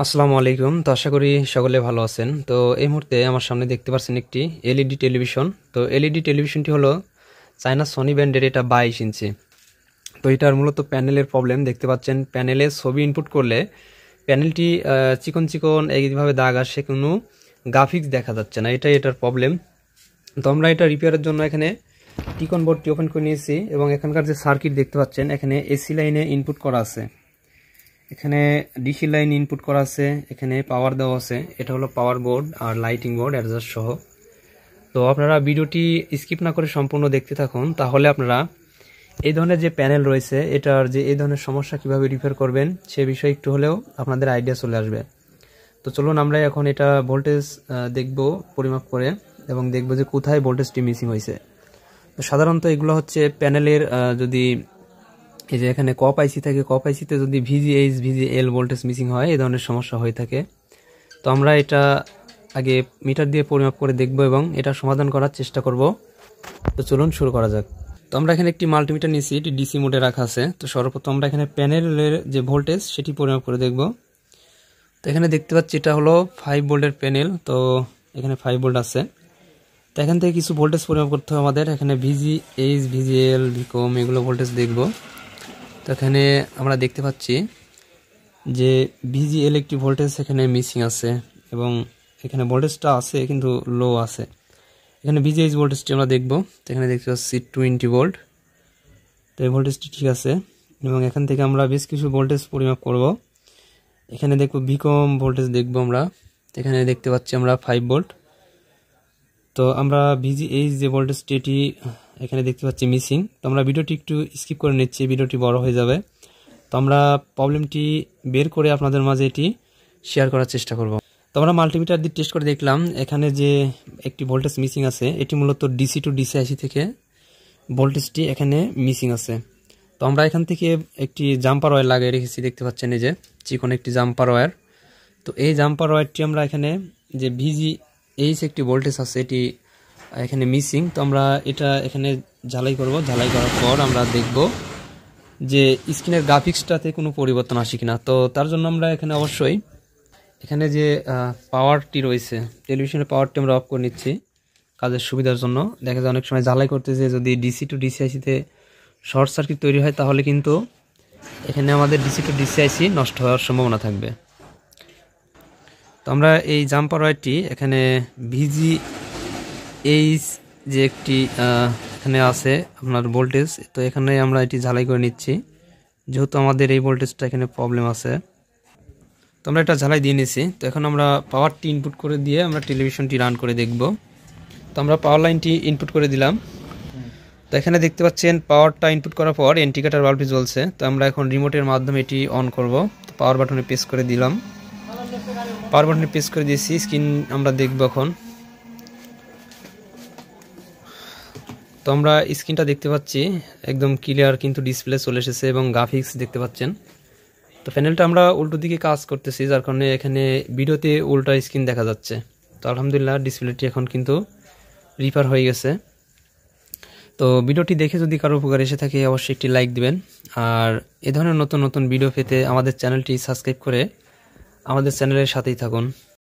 আসসালামু আলাইকুম। তো আশা করি সকলে ভালো আছেন। তো এই মুহূর্তে আমার সামনে দেখতে পাচ্ছেন একটি এলইডি টেলিভিশন। তো এলইডি টেলিভিশনটি হলো চায়না সনি ব্র্যান্ডের, এটা 22 ইঞ্চি। তো এটার মূলত প্যানেলের প্রবলেম দেখতে পাচ্ছেন। প্যানেলে ছবি ইনপুট করলে প্যানেলটি চিকন চিকন এইভাবে দাগ আসে, কোনো গ্রাফিক্স দেখা যাচ্ছে না, এটাই এটার প্রবলেম। তো আমরা এটা রিপেয়ারের জন্য এখানে টিকন বোর্ডটি ওপেন করে নিয়েছি এবং এখানকার যে সার্কিট দেখতে পাচ্ছেন, এখানে এসি লাইনে ইনপুট করা আছে, এখানে ডিসি লাইন ইনপুট করা আছে, এখানে পাওয়ার দেওয়া আছে। এটা হলো পাওয়ার বোর্ড আর লাইটিং বোর্ড অ্যাডজাস্ট সহ। তো আপনারা ভিডিওটি স্কিপ না করে সম্পূর্ণ দেখতে থাকুন, তাহলে আপনারা এই ধরনের যে প্যানেল রয়েছে এটার যে এই ধরনের সমস্যা কিভাবে রিপেয়ার করবেন সে বিষয়ে একটু হলেও আপনাদের আইডিয়া চলে আসবে। তো চলুন আমরা এখন এটা ভোল্টেজ দেখব পরিমাপ করে, এবং দেখব যে কোথায় ভোল্টেজটি মিসিং হয়েছে। তো সাধারণত এগুলো হচ্ছে প্যানেলের যদি এই যে এখানে কপ আইসি থাকে, কপ আইসিতে যদি ভিজিএইচ ভিজিএল ভোল্টেজ মিসিং হয় এই ধরনের সমস্যা হয়ে থাকে। তো আমরা এটা আগে মিটার দিয়ে পরিমাপ করে দেখব এবং এটা সমাধান করার চেষ্টা করব। তো চলুন শুরু করা যাক। তো আমরা এখানে একটি মাল্টিমিটার নিয়েছি, এটি ডিসি মোডে রাখা আছে। তো সর্বপ্রথম আমরা এখানে প্যানেলের যে ভোল্টেজ সেটি পরিমাপ করে দেখব। তো এখানে দেখতে পাচ্ছি এটা হলো 5 ভোল্টের প্যানেল। তো এখানে 5 ভোল্ট আছে। তো এখান থেকে কিছু ভোল্টেজ পরিমাপ করতে হবে আমাদের। এখানে ভিজিএইচ ভিজিএল ভিকম এগুলো ভোল্টেজ দেখব। তো এখানে আমরা দেখতে পাচ্ছি যে ভিজিএল একটি ভোল্টেজ এখানে মিসিং আছে, এবং এখানে ভোল্টেজটা আছে কিন্তু লো আছে। এখানে ভিজিএইচ ভোল্টেজটি আমরা দেখব। তো এখানে দেখতে পাচ্ছি 20 ভোল্ট। তো এই ভোল্টেজটি ঠিক আছে, এবং এখান থেকে আমরা বেশ কিছু ভোল্টেজ পরিমাপ করব। এখানে দেখব ভিকম ভোল্টেজ দেখব আমরা। এখানে দেখতে পাচ্ছি আমরা 5 ভোল্ট। তো আমরা ভিজিএইচ যে ভোল্টেজটি এটি এখানে দেখতে পাচ্ছি মিসিং। তো আমরা ভিডিওটি একটু স্কিপ করে নিচ্ছি, ভিডিওটি বড় হয়ে যাবে। তো আমরা প্রবলেমটি বের করে আপনাদের মাঝে এটি শেয়ার করার চেষ্টা করব। তো আমরা মাল্টিমিটার দিয়ে টেস্ট করে দেখলাম এখানে যে একটি ভোল্টেজ মিসিং আছে, এটি মূলত ডিসি টু ডিসি আইসি থেকে ভোল্টেজটি এখানে মিসিং আছে। তো আমরা এখান থেকে একটি জাম্পার ওয়্যার লাগিয়ে রেখেছি, দেখতে পাচ্ছেন এই যে চিকন একটি জাম্পার ওয়্যার। তো এই জাম্পার ওয়্যারটি আমরা এখানে যে ভিজিএইচ একটি ভোল্টেজ আছে এটি এখানে মিসিং। তো আমরা এটা এখানে ঝালাই করব। ঝালাই করার পর আমরা দেখব যে স্ক্রিনের গ্রাফিক্সটাতে কোনো পরিবর্তন আসে কিনা। তো তার জন্য আমরা এখানে অবশ্যই এখানে যে পাওয়ারটি রয়েছে, টেলিভিশনের পাওয়ারটি আমরা অফ করে নিচ্ছি কাজের সুবিধার জন্য। দেখা যায় অনেক সময় ঝালাই করতে যে যদি ডিসি টু ডিসি আইসিতে শর্ট সার্কিট তৈরি হয়, তাহলে কিন্তু এখানে আমাদের ডিসি টু ডিসি আইসি নষ্ট হওয়ার সম্ভাবনা থাকবে। তো আমরা এই জাম্পার ওয়্যারটি এখানে ভিজিএইচ যে একটি এখানে আছে আপনার ভোল্টেজ, তো এখানে আমরা এটি ঝালাই করে নিচ্ছি, যেহেতু আমাদের এই ভোল্টেজটা এখানে প্রবলেম আছে। তো আমরা এটা ঝালাই দিয়ে নিছি। তো এখন আমরা পাওয়ারটি ইনপুট করে দিয়ে আমরা টেলিভিশনটি রান করে দেখব। তো আমরা পাওয়ার লাইনটি ইনপুট করে দিলাম। তো এখানে দেখতে পাচ্ছেন পাওয়ারটা ইনপুট করার পর ইন্ডিকেটর বাল্বটি জ্বলছে। তো আমরা এখন রিমোটের মাধ্যমে এটি অন করব। তো পাওয়ার বাটনে প্রেস করে দিলাম, পাওয়ার বাটনে প্রেস করে দিয়েছি। স্ক্রিন আমরা দেখব এখন। তো আমরা স্ক্রিনটা দেখতে পাচ্ছি একদম ক্লিয়ার, কিন্তু ডিসপ্লে চলে এসেছে এবং গ্রাফিক্স দেখতে পাচ্ছেন। তো প্যানেলটা আমরা উল্টো দিকে কাজ করতেছি, যার কারণে এখানে ভিডিওতে উল্টা স্ক্রিন দেখা যাচ্ছে। তো আলহামদুলিল্লাহ ডিসপ্লেটি এখন কিন্তু রিপেয়ার হয়ে গেছে। তো ভিডিওটি দেখে যদি কারো উপকার এসে থাকে অবশ্যই একটি লাইক দিবেন, আর এ ধরনের নতুন নতুন ভিডিও পেতে আমাদের চ্যানেলটি সাবস্ক্রাইব করে আমাদের চ্যানেলের সাথেই থাকুন।